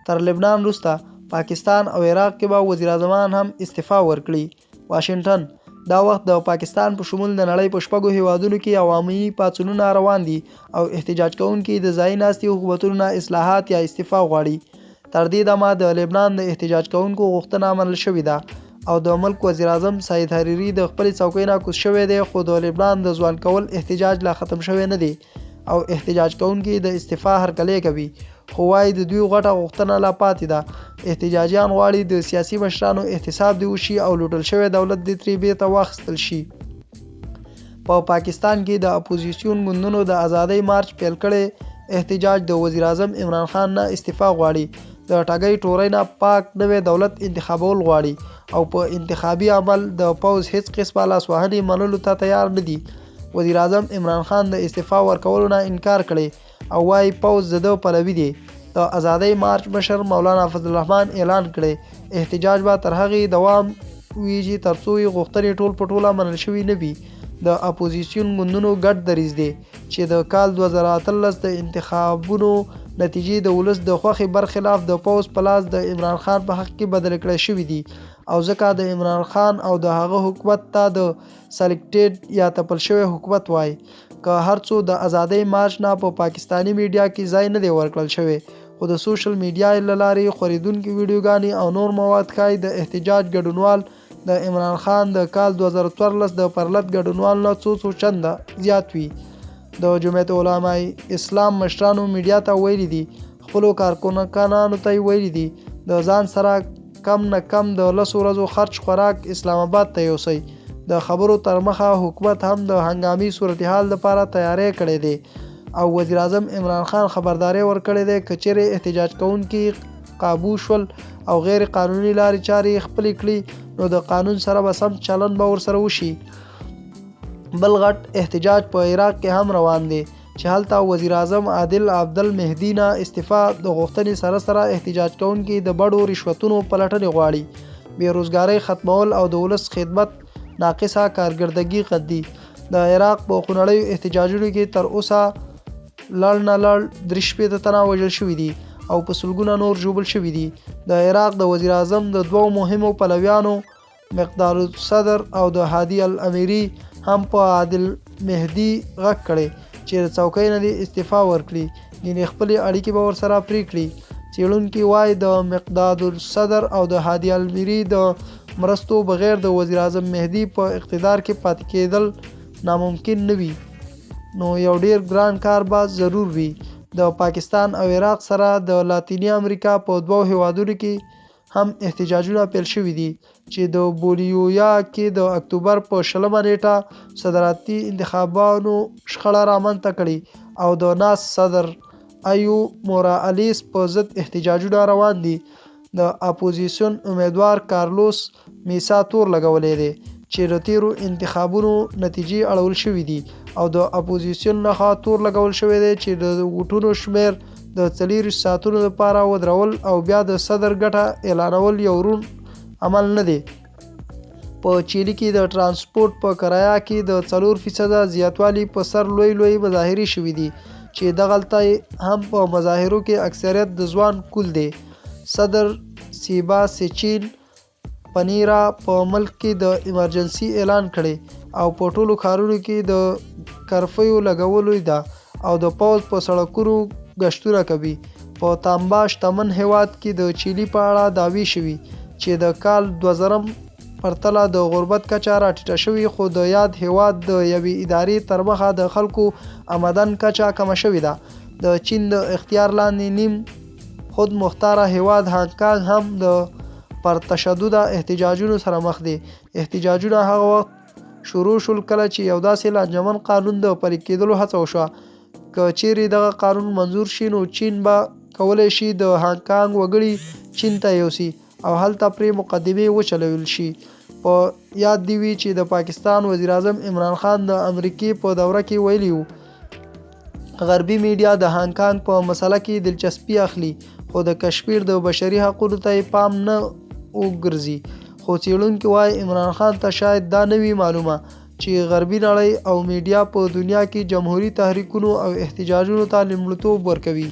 تر لبنان وروسته پاکستان او عراق کې به وزیر اعظمان هم استعفا ورکړي. واشنگټن: دا وخت د پاکستان په شمول د نړۍ په شپږو هیوادونو کې عوامي پاڅونونه روان دي او احتجاج کوونکي د ځایي ناستي حکومتونو نه اصلاحات یا استعفا غواړي. تر دې دمه د لبنان د احتجاج کوونکو غوښتنه منل شوې ده او د ملک وزیر اعظم سعید حریري د خپلې څوکۍ نه کوز شوی دی، خو د لبنان د ځوان کول احتجاج لا ختم شوی نه دی او احتجاج کوونکي د استعفا هرکلی کوي، خو وايي د دوی غټه غوښتنه لا پاتې ده. احتجاجیان غواړي د سیاسي مشرانو احتساب دی وشي او لوټل شوی دولت دې ترې بیرته واخیستل شي. په پاکستان کې د اپوزیسیون ګوندونو د ازادۍ مارچ پیل کړی احتجاج د وزیر اعظم عمران خان نه استعفا غواړي. د ټاګۍ ټورۍ نه پاک نوی دولت انتخابول غواړي او په انتخابي عمل د پوځ هیڅ قسمه لاسوهنې منلو ته تیار نه دي. وزیر اعظم عمران خان د استعفا ورکولو نه انکار کړی او وايي پوځ د پلوي دی. د ازادۍ مارچ مشر مولانا فضل الرحمن اعلان کړی احتجاج به تر هغې دوام ویږي ترڅو یې غوښتنې ټول په ټوله منل شوي نه وي. د اپوزیسیون ګوندونو ګډ دریځ دی چې د کال 2018 د انتخابونو نتیجې د ولس د خوښې برخلاف د پوځ په لاس د عمران خان په حق کې بدل کړی شوي دي او ځکه د عمران خان او د هغه حکومت ته د سلیکټډ یا تپل شوی حکومت وایي. که هر څو د ازادۍ مارچ نه په پاکستاني میډیا کې ځای نه دی ورکړل شوی، خو د سوشل میډیا له لارې خورېدونکي ویډیوګانې او نور مواد ښایي د احتجاج ګډونوال د عمران خان د کال 2014 د پرلط ګډونوال نه څو چنده زیات وي. د جمعیت علماء اسلام مشرانو میډیا ته ویلي دي، خپلو کارکنانو ته یې ویلي دي د ځان سره کم نه کم د 10 ورځو خرچ خوراک اسلام آباد ته یوسئ. د خبرو تر مخه حکومت هم د هنګامي صورتحال لپاره تیاری کړی دی او وزیر اعظم عمران خان خبرداری ورکړی دی که چیرې احتجاج کوونکي قابو شول او غیر قانوني لارې چارې خپلې کړي نو د قانون سره به سم چلند به ورسره وشي. بل غټ احتجاج په عراق کې هم روان دی چې هلته وزیر اعظم عادل عبدالمهدي نه استعفا د غوښتنې سره سره احتجاج کوونکي د بډو رشوتونو پلټنې غواړي. بیروزګارۍ ختمول او د ولس خدمت ناقصه کارګردګي قدي. د عراق په خونړیو احتجاجونو کې تر اوسه لړ نه لړ 3 تنه وژل شوي دي او په سلګونه نور ژوبل شوي دي. د عراق د وزیر اعظم د دوو مهمو پلویانو مقدار الصدر او د هادي الامیري هم په عادل مهدي غږ کړی چې د څوکۍ نه دې استعفا ورکړي، یعنې خپلې اړیکې به ورسره پرې کړي. څېړونکي وایي د مقدار الصدر او د هادي الامیري د مرستو بغیر د وزیر اعظم مهدي په اقتدار کې پاتې کېدل ناممکن نه وي، نو یو ډیر ګران کار به ضرور وي. د پاکستان او عراق سره د لاتینی امریکا په دوو هیوادونو کې هم احتجاجونه پیل شوي دي چې د بولیویا کې د اکتوبر په 20 نیټه صدارتي انتخابونو شخړه رامنځته کړي او د ناس صدر ایو مورالیس په ضد احتجاجونه روان دي. د اپوزیسیون امیدوار کارلوس میسا تور لګولی دی چې د تیرو انتخابونو نتیجې اړول شوي دي او د اپوزیسیون نخوا تور لګول شوی دی چې د ووټونو شمیر د 40 ساعتونو لپاره ودرول او بیا د صدر ګټه اعلانول یو روڼ عمل نه دی. په چیلي کې د ترانسپورت په کرایه کې د 4% زیاتوالی په سر لوی مظاهرې شوي دي چې دغلته هم په مظاهرو کې اکثریت د ځوان کول دی. صدر سیبا سچین پنیرا په ملک کې د ایمرجنسي اعلان کړي او په ټولو ښارونو کې د کرفیو لګولو ده او د پوځ په سړکونو ګشتونه کوي. په تانبا شتمن هیواد کې د چیلي په اړه دعوی شوي چې د کال 2000 پرتله د غربت کچه راټیټه شوې، خو د یاد هیواد د یوې ادارې تر مخه د خلکو آمدن کچه کمه شوې ده. د چین د اختیار لاندې نیم خود مختاره هیواد هانګ کانګ هم د پر تشدد احتجاجونو سره مخ دی. احتجاجونه هغه وخت شروع شول کله چې یو داسې لانجمن قانون د پلي کېدلو هڅه وشوه. که چیرې دغه قانون منظور شي نو چین به کولی شي د هانګ کانګ وګړي چین ته یوسي او هلته پرې مقدمې وچلول شي. په یاد دی وي چې د پاکستان وزیر اعظم عمران خان د امریکې په دوره کې ویلي وو غربي میډیا د هانګ کانګ په مسله کې دلچسپي اخلي خو د کشمیر د بشري حقوقو ته پام نه وګرځي. خو څېړونکي وایي عمران خان ته شاید دا نه وي معلومه چې غربي نړۍ او میډیا په دنیا کې جمهوري تحریکونو او احتجاجونو ته لومړیتوب ورکوي.